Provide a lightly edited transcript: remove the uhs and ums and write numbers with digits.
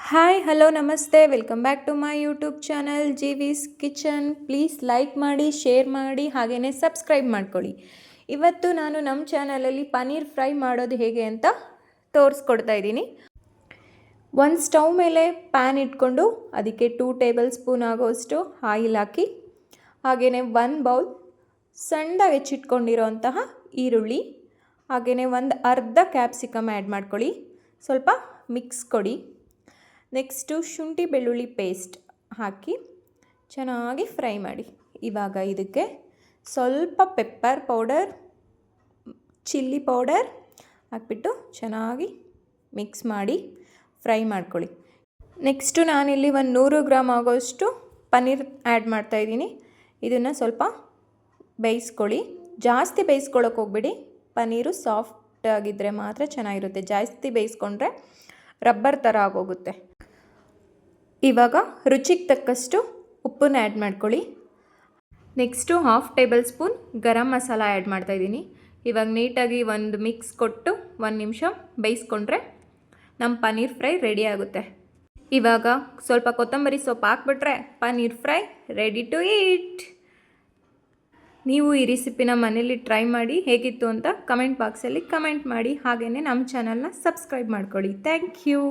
Hi hello ನಮಸ್ತೆ welcome back to my YouTube channel Jeevi's kitchen. Please like ಮಾಡಿ, share ಮಾಡಿ, ಹಾಗೆಯೇ ಸಬ್ಸ್ಕ್ರೈಬ್ ಮಾಡ್ಕೊಳ್ಳಿ. ಇವತ್ತು ನಾನು ನಮ್ಮ ಚಾನಲಲ್ಲಿ ಪನ್ನೀರ್ ಫ್ರೈ ಮಾಡೋದು ಹೇಗೆ ಅಂತ ತೋರಿಸ್ಕೊಡ್ತಾ ಇದ್ದೀನಿ. ಒಂದು ಸ್ಟವ್ ಮೇಲೆ ಪ್ಯಾನ್ ಇಟ್ಕೊಂಡು ಅದಕ್ಕೆ 2 ಟೇಬಲ್ ಸ್ಪೂನ್ ಆಗೋಷ್ಟು ಆಯಿಲ್ ಹಾಕಿ, ಹಾಗೆಯೇ 1 ಬೌಲ್ ಸಣ್ಣದಾಗಿ ಹೆಚ್ಚಿಟ್ಕೊಂಡಿರೋಂತಹ ಈರುಳ್ಳಿ, ಹಾಗೆಯೇ ಒಂದು ಅರ್ಧ ಕ್ಯಾಪ್ಸಿಕಮ್ ಆ್ಯಡ್ ಮಾಡ್ಕೊಳ್ಳಿ. ಸ್ವಲ್ಪ ಮಿಕ್ಸ್ ಕೊಡಿ. ನೆಕ್ಸ್ಟು ಶುಂಠಿ ಬೆಳ್ಳುಳ್ಳಿ ಪೇಸ್ಟ್ ಹಾಕಿ ಚೆನ್ನಾಗಿ ಫ್ರೈ ಮಾಡಿ. ಇವಾಗ ಇದಕ್ಕೆ ಸ್ವಲ್ಪ ಪೆಪ್ಪರ್ ಪೌಡರ್, ಚಿಲ್ಲಿ ಪೌಡರ್ ಹಾಕ್ಬಿಟ್ಟು ಚೆನ್ನಾಗಿ ಮಿಕ್ಸ್ ಮಾಡಿ ಫ್ರೈ ಮಾಡ್ಕೊಳ್ಳಿ. ನೆಕ್ಸ್ಟು ನಾನಿಲ್ಲಿ ಒಂದು 100 ಗ್ರಾಮ್ ಆಗೋಷ್ಟು ಪನ್ನೀರ್ ಆ್ಯಡ್ ಮಾಡ್ತಾಯಿದ್ದೀನಿ. ಇದನ್ನು ಸ್ವಲ್ಪ ಬೇಯಿಸ್ಕೊಳ್ಳಿ. ಜಾಸ್ತಿ ಬೇಯಿಸ್ಕೊಳ್ಳೋಕೆ ಹೋಗ್ಬೇಡಿ, ಪನ್ನೀರು ಸಾಫ್ಟ್ ಆಗಿದ್ದರೆ ಮಾತ್ರ ಚೆನ್ನಾಗಿರುತ್ತೆ. ಜಾಸ್ತಿ ಬೇಯಿಸ್ಕೊಂಡ್ರೆ ರಬ್ಬರ್ ಥರ ಆಗೋಗುತ್ತೆ. ಇವಾಗ ರುಚಿಗೆ ತಕ್ಕಷ್ಟು ಉಪ್ಪನ್ನು ಆ್ಯಡ್ ಮಾಡ್ಕೊಳ್ಳಿ. Next 1/2 table spoon garam masala add ಮಾಡ್ತಾಯಿದ್ದೀನಿ. ಇವಾಗ ನೀಟಾಗಿ ಒಂದು ಮಿಕ್ಸ್ ಕೊಟ್ಟು 1 ನಿಮಿಷ ಬೇಯಿಸ್ಕೊಂಡ್ರೆ ನಮ್ಮ ಪನ್ನೀರ್ ಫ್ರೈ ರೆಡಿ ಆಗುತ್ತೆ. ಇವಾಗ ಸ್ವಲ್ಪ ಕೊತ್ತಂಬರಿ ಸೊಪ್ಪು ಹಾಕ್ಬಿಟ್ರೆ paneer fry ready to eat. ನೀವು ಈ ರೆಸಿಪಿನ ಮನೇಲಿ ಟ್ರೈ ಮಾಡಿ, ಹೇಗಿತ್ತು ಅಂತ ಕಮೆಂಟ್ ಬಾಕ್ಸಲ್ಲಿ ಕಮೆಂಟ್ ಮಾಡಿ, ಹಾಗೆಯೇ ನಮ್ಮ ಚಾನಲ್ನ ಸಬ್ಸ್ಕ್ರೈಬ್ ಮಾಡ್ಕೊಳ್ಳಿ. Thank you.